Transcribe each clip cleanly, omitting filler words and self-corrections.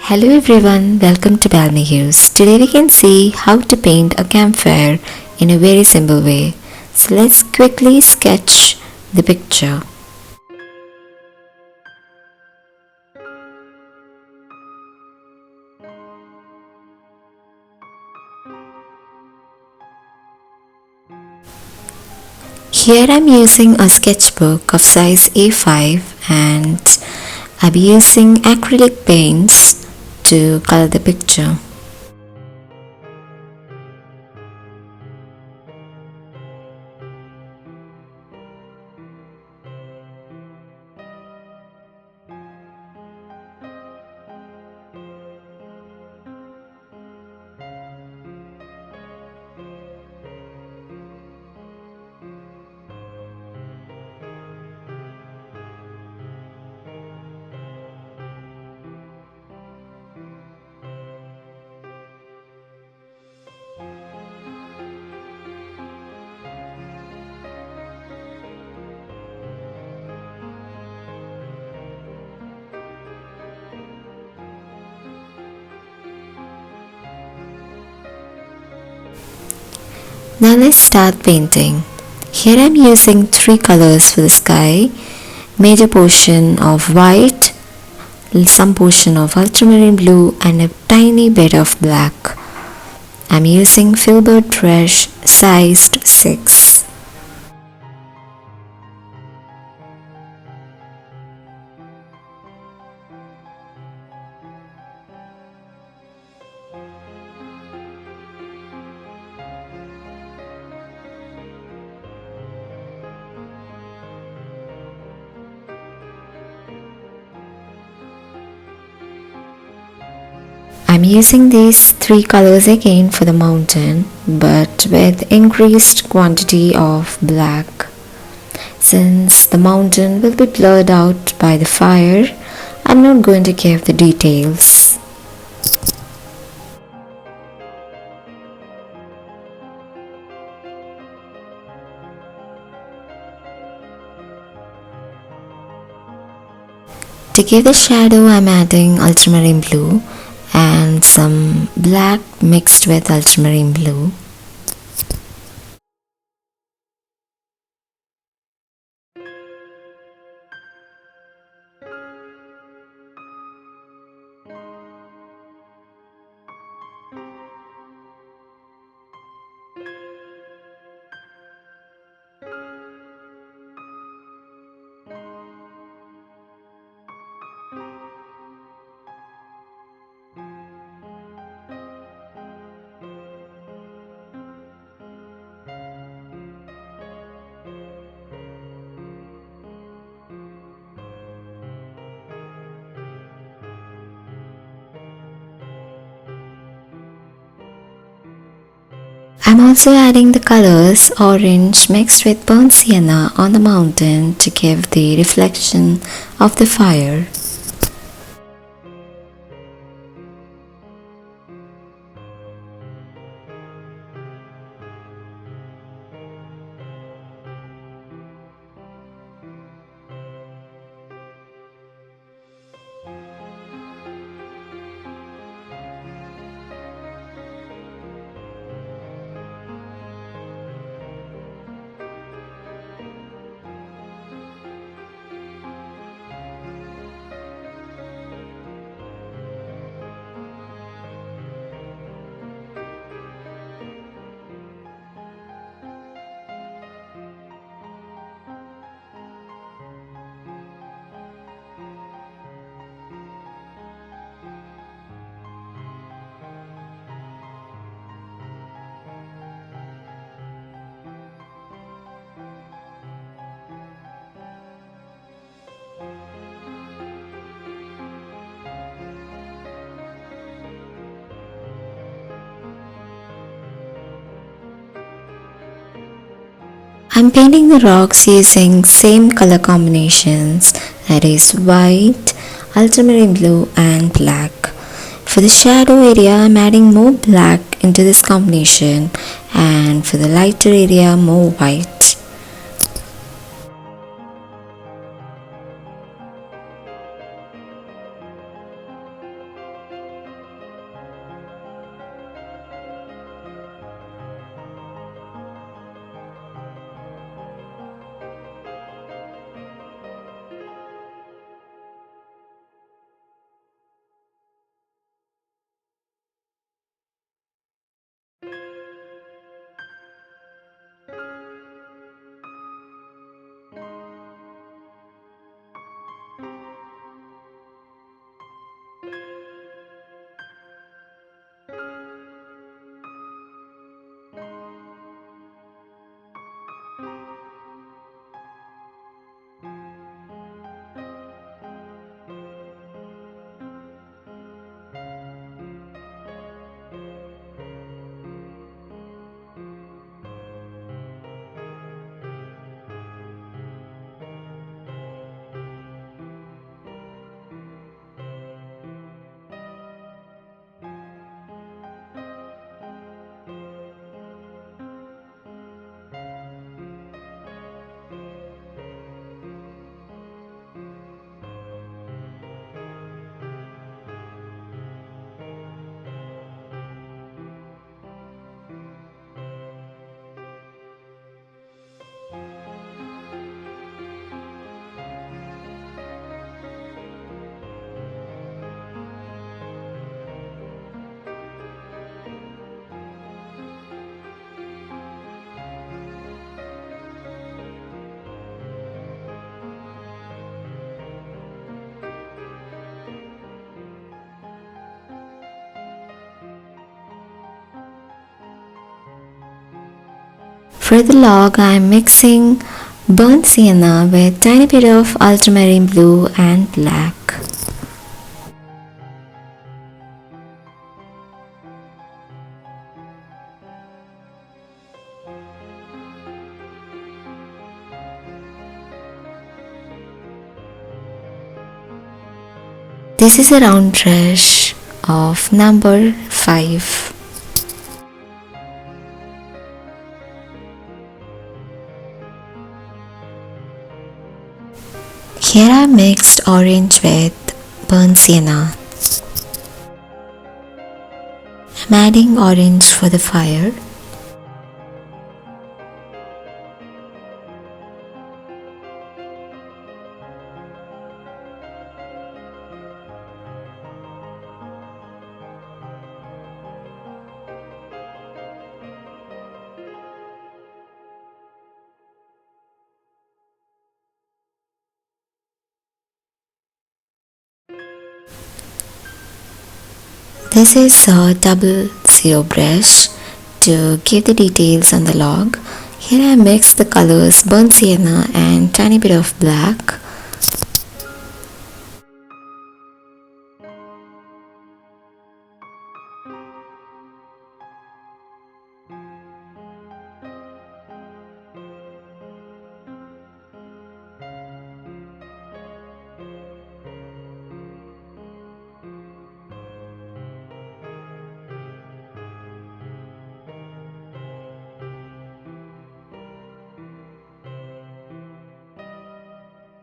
Hello everyone, welcome to Balmy Hues. Today we can see how to paint a campfire in a very simple way. So let's quickly sketch the picture. Here I'm using a sketchbook of size A5 and I'm using acrylic paints to color the picture. Now let's start painting. Here I'm using three colors for the sky, major portion of white, some portion of ultramarine blue and a tiny bit of black. I'm using filbert brush sized 6. I'm using these three colors again for the mountain, but with increased quantity of black. Since the mountain will be blurred out by the fire, I'm not going to give the details. To give the shadow, I'm adding ultramarine blue and some black mixed with ultramarine blue. I'm also adding the colors orange mixed with burnt sienna on the mountain to give the reflection of the fire. I'm painting the rocks using same color combinations, that is white, ultramarine blue and black. For the shadow area, I'm adding more black into this combination and for the lighter area more white. For the log, I am mixing burnt sienna with tiny bit of ultramarine blue and black. This is a round brush of number 5. Here I mixed orange with burnt sienna. I'm adding orange for the fire. This is a double zero brush to give the details on the log. Here I mixed the colors burnt sienna and tiny bit of black.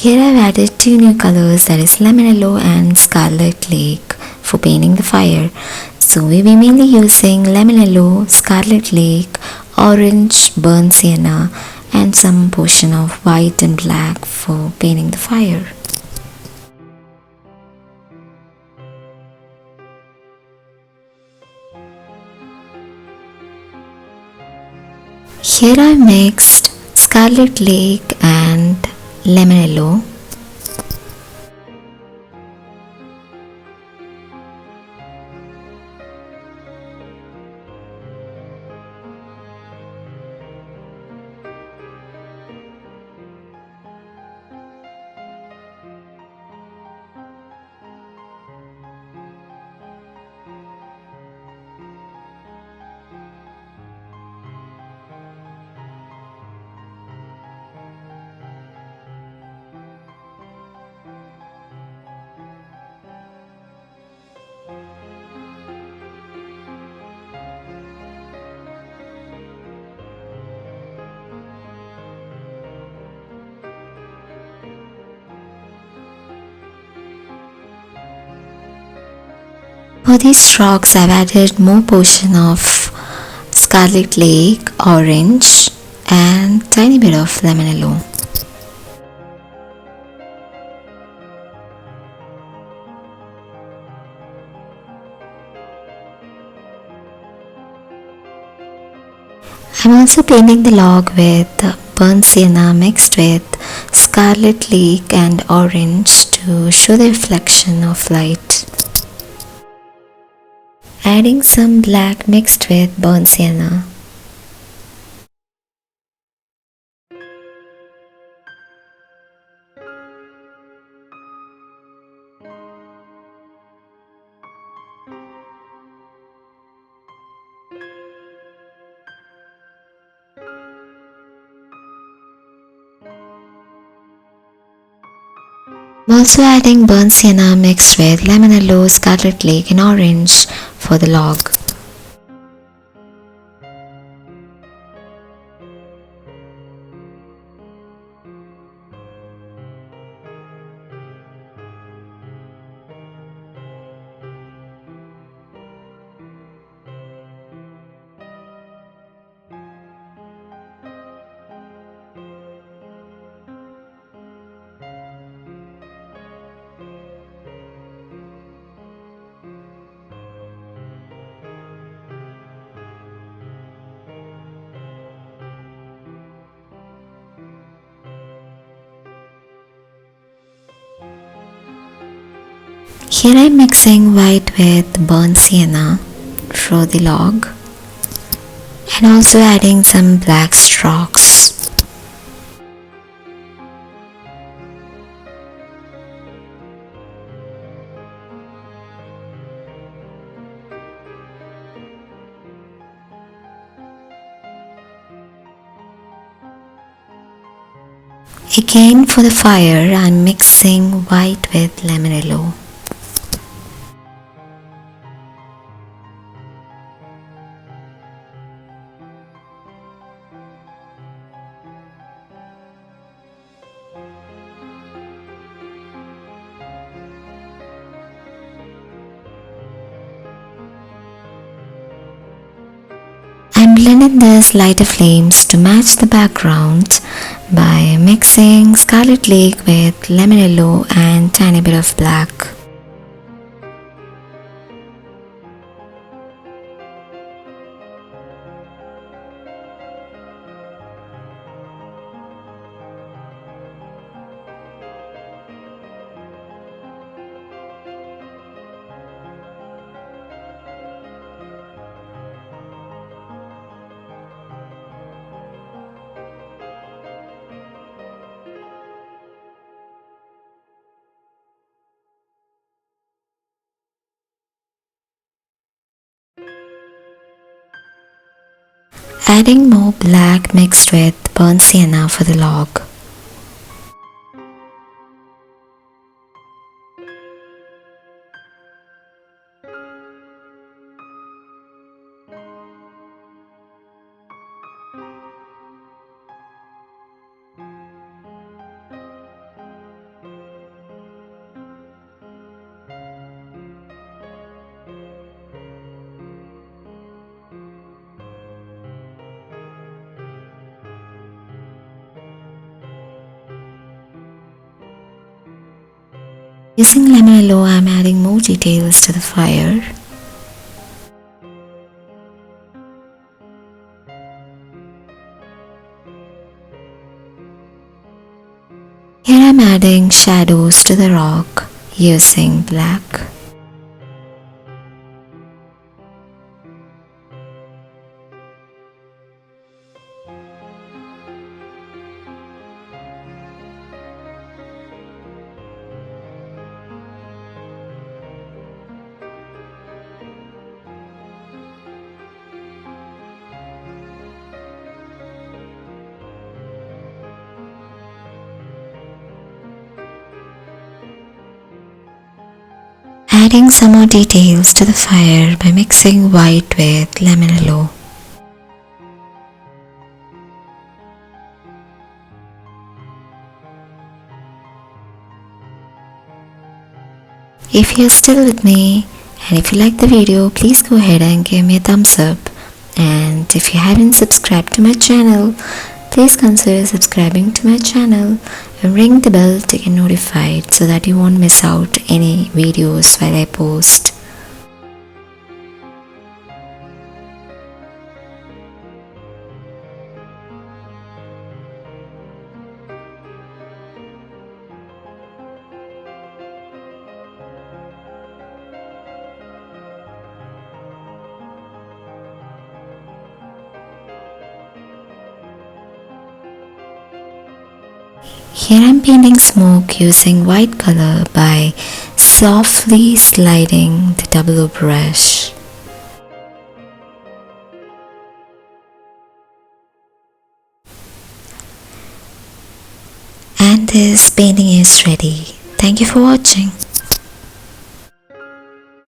Here I've added 2 new colors, that is lemon yellow and scarlet lake, for painting the fire. So we'll be mainly using lemon yellow, scarlet lake, orange, burnt sienna and some portion of white and black for painting the fire. Here I mixed scarlet lake and lemon yellow. For these rocks I've added more portion of scarlet lake, orange and tiny bit of lemon yellow. I'm also painting the log with burnt sienna mixed with scarlet lake and orange to show the reflection of light. Adding some black mixed with burnt sienna. I'm also adding burnt sienna mixed with lemon yellow, scarlet lake and orange for the log. Here I'm mixing white with burnt sienna for the log and also adding some black strokes. large rocks. Again, for the fire, I'm mixing white with lemon yellow. I'm blending these lighter flames to match the background by mixing scarlet lake with lemon yellow and tiny bit of black. Adding more black mixed with burnt sienna for the log. Using lemon yellow, I'm adding more details to the fire. Here I'm adding shadows to the rock using black. Adding some more details to the fire by mixing white with lemon yellow. If you're still with me and if you like the video, please go ahead and give me a thumbs up. And if you haven't subscribed to my channel, please consider subscribing to my channel and ring the bell to get notified so that you won't miss out any videos while I post. Here I'm painting smoke using white color by softly sliding the double O brush. And this painting is ready. Thank you for watching.